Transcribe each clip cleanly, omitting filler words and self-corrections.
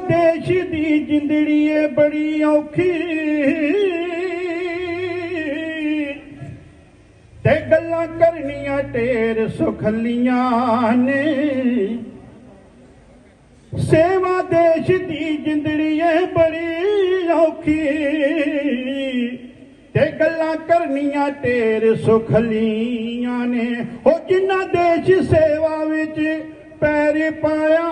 देश दी जिंदड़ी है बड़ी औखी ते गल्लां करनियां ढेर सुखलियां ने। सेवा देश दी जिंदड़ी है बड़ी औखी ते गल्लां करनियां ढेर सुखलियां ने। ओ जिन्ना देश सेवा विच पैर पाया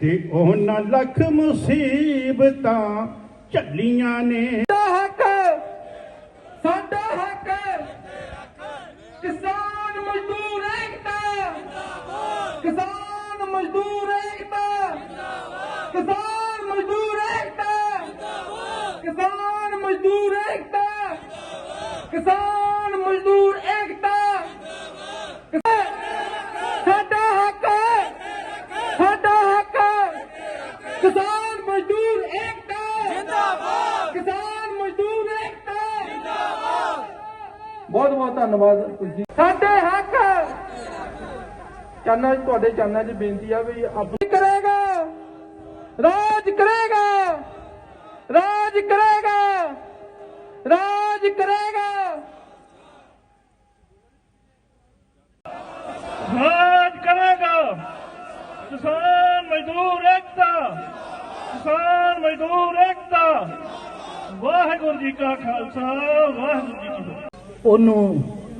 ते उन्हां लख मुसीबतां झल्लियां ने। साडा हक किसान मजदूर एकता, किसान मजदूर एकता, किसान मजदूर एकता, किसान मजदूर एकता, किसान मजदूर एकता। साडा हक, साडा हक, किसान मजदूर एकता जिंदाबाद, किसान मजदूर एकता जिंदाबाद। बहुत बहुत धन्यवाद तुसी। साडे हक चैनल तुहाडे चैनल च बेनती है भी अपनी करेगा, राज करेगा, राज करेगा, राज करेगा, राज करेगा। किसान मजदूर एकता, किसान मजदूर एकता। वाहिगुरू जी का खालसा, वाहिगुरू जी की फतेह। ਉਹਨੂੰ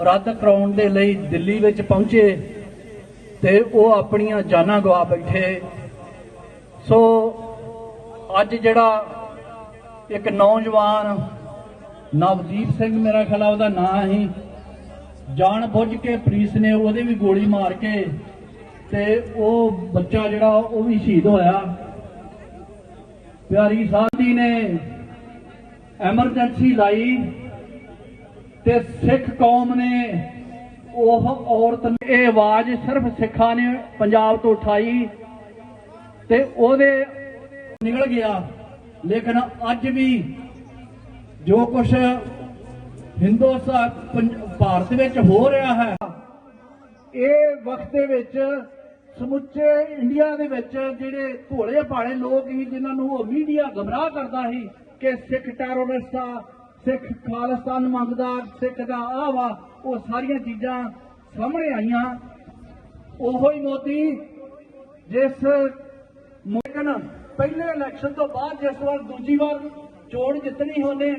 ਰੱਦ ਕਰਾਉਣ ਦੇ ਲਈ ਦਿੱਲੀ ਵਿੱਚ ਪਹੁੰਚੇ ਤੇ ਉਹ ਆਪਣੀਆਂ ਜਾਨਾਂ ਗਵਾ ਬੈਠੇ। ਸੋ ਅੱਜ ਜਿਹੜਾ ਇੱਕ ਨੌਜਵਾਨ ਨਵਦੀਪ ਸਿੰਘ ਮੇਰਾ ਖਿਆਲ ਉਹਦਾ ਨਾਂ ਹੀ, ਜਾਣ ਬੁੱਝ ਕੇ ਪੁਲਿਸ ਨੇ ਉਹਦੇ ਵੀ ਗੋਲੀ ਮਾਰ ਕੇ ਤੇ ਉਹ ਬੱਚਾ ਜਿਹੜਾ ਉਹ ਵੀ ਸ਼ਹੀਦ ਹੋਇਆ। ਪਿਆਰੀ ਸਾਥੀ ਨੇ ਐਮਰਜੈਂਸੀ ਲਾਈ ਤੇ ਸਿੱਖ ਕੌਮ ਨੇ ਉਹ ਔਰਤ ਨੇ ਇਹ ਆਵਾਜ਼ ਸਿਰਫ ਸਿੱਖਾਂ ਨੇ ਪੰਜਾਬ ਤੋਂ ਉਠਾਈ ਤੇ ਉਹਦੇ ਨਿਕਲ ਗਿਆ। ਲੇਕਿਨ ਅੱਜ ਵੀ ਜੋ ਕੁਛ ਹਿੰਦੁਸਤਾਨ ਭਾਰਤ ਵਿੱਚ ਹੋ ਰਿਹਾ ਹੈ, ਇਹ ਵਕਤ ਦੇ ਵਿੱਚ ਸਮੁੱਚੇ ਇੰਡੀਆ ਦੇ ਵਿੱਚ ਜਿਹੜੇ ਭੋਲੇ ਭਾਲੇ ਲੋਕ ਸੀ ਜਿਨ੍ਹਾਂ ਨੂੰ ਉਹ ਮੀਡੀਆ ਗੁੰਮਰਾਹ ਕਰਦਾ ਸੀ ਕਿ ਸਿੱਖ ਟੈਰਰਿਸਟ ਆ, ਸਿੱਖ ਖਾਲਿਸਤਾਨ ਮੰਗਦਾ, ਸਿੱਖ ਦਾ ਆਹ ਵਾ, ਉਹ ਸਾਰੀਆਂ ਚੀਜ਼ਾਂ ਸਾਹਮਣੇ ਆਈਆਂ। ਉਹੋ ਹੀ ਮੋਦੀ ਜਿਸ ਲੇਕਿਨ ਪਹਿਲੇ ਇਲੈਕਸ਼ਨ ਤੋਂ ਬਾਅਦ ਜਿਸ ਵਾਰ ਦੂਜੀ ਵਾਰ ਚੋਣ ਜਿੱਤਣੀ ਉਹਨੇ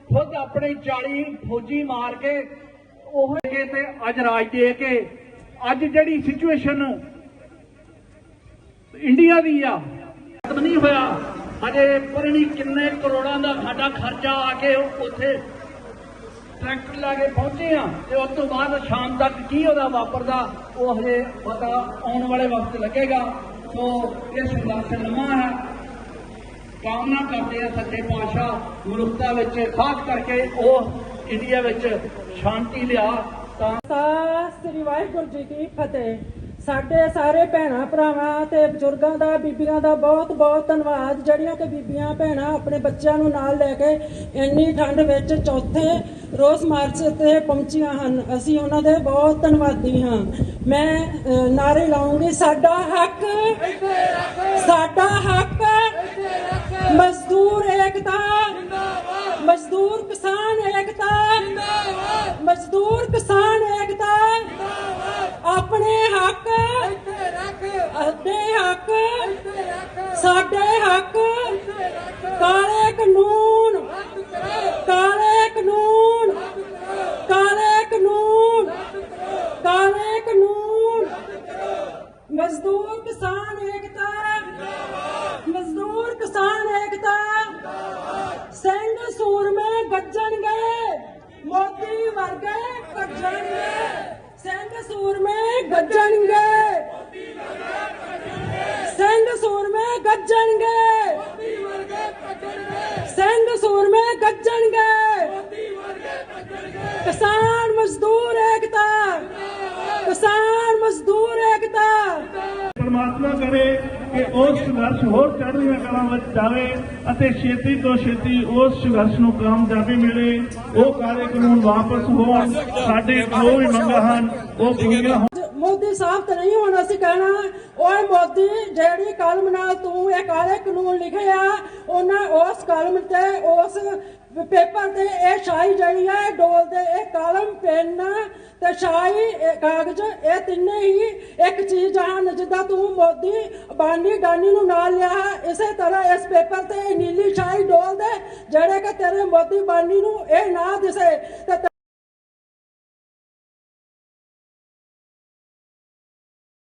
ਖੁਦ ਆਪਣੇ 40 ਫੌਜੀ ਮਾਰ ਕੇ ਉਹ ਤੇ ਅੱਜ ਰਾਜ ਦੇ ਕੇ ਅੱਜ ਜਿਹੜੀ ਸਿਚੁਏਸ਼ਨ ਇੰਡੀਆ ਦੀ ਆ ਖਤਮ ਨਹੀਂ ਹੋਇਆ। ਅਜੇ ਪਤਾ ਨਹੀਂ ਕਿੰਨੇ ਕਰੋੜਾਂ ਦਾ ਸਾਡਾ ਖਰਚਾ ਆ ਕੇ ਉੱਥੇ ਟਰੈਕਟਰ ਲਾ ਕੇ ਪਹੁੰਚੇ ਆ ਤੇ ਉਸ ਤੋਂ ਬਾਅਦ ਸ਼ਾਮ ਤੱਕ ਕੀ ਉਹਦਾ ਵਾਪਰਦਾ ਉਹ ਹਜੇ ਪਤਾ ਆਉਣ ਵਾਲੇ ਵਕਤ ਲੱਗੇਗਾ। ਸੋ ਇਹ ਸੰਘਰਸ਼ ਲੰਮਾ ਹੈ। ਕਾਮਨਾ ਕਰਦੇ ਆ ਸੱਚੇ ਪਾਤਸ਼ਾਹ ਮਨੁੱਖਤਾ ਵਿੱਚ ਖਾਸ ਕਰਕੇ ਉਹ ਇੰਡੀਆ ਵਿੱਚ ਸ਼ਾਂਤੀ ਲਿਆ। ਤਾਂ ਸ੍ਰੀ ਵਾਹਿਗੁਰੂ ਜੀ ਕੀ ਫਤਿਹ। ਸਾਡੇ ਸਾਰੇ ਭੈਣਾਂ ਭਰਾਵਾਂ ਤੇ ਬਜ਼ੁਰਗਾਂ ਦਾ, ਬੀਬੀਆਂ ਦਾ ਬਹੁਤ ਬਹੁਤ ਧੰਨਵਾਦ, ਜਿਹੜੀਆਂ ਕਿ ਬੀਬੀਆਂ ਭੈਣਾਂ ਆਪਣੇ ਬੱਚਿਆਂ ਨੂੰ ਨਾਲ ਲੈ ਕੇ ਇੰਨੀ ਠੰਡ ਵਿੱਚ ਚੌਥੇ ਰੋਸ ਮਾਰਚ ਤੇ ਪਹੁੰਚੀਆਂ ਹਨ। ਅਸੀਂ ਉਹਨਾਂ ਦੇ ਬਹੁਤ ਧੰਨਵਾਦੀ ਹਾਂ। ਮੈਂ ਨਾਰੇ ਲਾਉਂਗੀ, ਸਾਡਾ ਹੱਕ, ਸਾਡਾ ਹੱਕ, ਮਜ਼ਦੂਰ ਏਕਤਾ, ਮਜ਼ਦੂਰ ਕਿਸਾਨ ਏਕਤਾ, ਮਜ਼ਦੂਰ ਕਿਸਾਨ ਏਕਤਾ। ਆਪਣੇ ਹੱਕ, ਅੱਧੇ ਹੱਕ, ਸਾਡੇ ਹੱਕ, ਕਾਲੇ ਕਾਨੂੰਨ, ਕਾਲੇ ਕਾਨੂੰਨ, ਕਾਲੇ ਕਾਨੂੰਨ, ਕਾਲੇ ਕਾਨੂੰਨ। ਮਜ਼ਦੂਰ ਕਿਸਾਨ ਏਕਤਾ, ਮਜ਼ਦੂਰ ਕਿਸਾਨ ਏਕਤਾ। ਸਿੰਘ ਸੂਰਮੇ ਗੱਜਣਗੇ, ਮੋਦੀ ਵਰਗੇ ਗੱਜਣਗੇ। ਸਿੰਘ ਸੂਰਮੇ ਗੱਜਣਗੇ, ਸਿੰਘ ਸੂਰਮੇ ਗੱਜਣਗੇ, ਸਿੰਘ ਸੂਰਮੇ ਗੱਜਣਗੇ। ਕਿਸਾਨ ਮਜ਼ਦੂਰ ਏਕਤਾ, ਕਿਸਾਨ ਮਜ਼ਦੂਰ ਏਕਤਾ। परमात्मा करे कि ਉਹ ਸੰਘਰਸ਼ ਹੋਰ ਚੜ੍ਹਦੀਆਂ ਕਲਾਂ ਵਿੱਚ ਜਾਵੇ ਅਤੇ ਛੇਤੀ ਤੋਂ ਛੇਤੀ ਉਸ ਸੰਘਰਸ਼ ਨੂੰ ਕਾਮਯਾਬੀ ਮਿਲੇ, ਉਹ ਕਾਲੇ ਕਾਨੂੰਨ ਵਾਪਸ ਹੋਣ, ਸਾਡੇ ਜੋ ਵੀ ਮੰਗਾਂ ਹਨ ਉਹ ਪੂਰੀਆਂ ਹੋਣ। ਮੋਦੀ ਸਾਹਿਬ ਤੇ ਨਹੀਂ ਹੁਣ ਅਸੀਂ ਕਹਿਣਾ, ਓਏ ਮੋਦੀ ਜਿਹੜੀ ਕਲਮ ਨਾਲ ਤੂੰ ਇਹ ਕਾਲੇ ਕਾਨੂੰਨ ਲਿਖੇ ਆ, ਉਹਨਾਂ ਉਸ ਕਲਮ ਤੇ ਉਸ ਪੇਪਰ ਤੇ ਇਹ ਸ਼ਾਹੀ ਜਿਹੜੀ ਹੈ ਡੋਲ ਦੇ, ਇਹ ਕਲਮ ਪੈਨ ਤੇ ਸ਼ਾਹੀ ਕਾਗਜ਼ ਇਹ ਤਿੰਨੇ ਹੀ ਇੱਕ ਚੀਜ਼ ਹਨ। ਜਿੱਦਾਂ ਤੂੰ ਮੋਦੀ ਬਾਨੀ ਗਾਨੀ ਨੂੰ ਨਾਲ ਲਿਆ, ਇਸੇ ਤਰ੍ਹਾਂ ਇਸ ਪੇਪਰ ਤੇ ਨੀਲੀ ਸ਼ਾਹੀ ਡੋਲ ਦੇ ਜਿਹੜੇ ਕਿ ਤੇਰੇ ਮੋਦੀ ਬਾਨੀ ਨੂੰ ਇਹ ਨਾ ਦਿਸੇ ਤੇ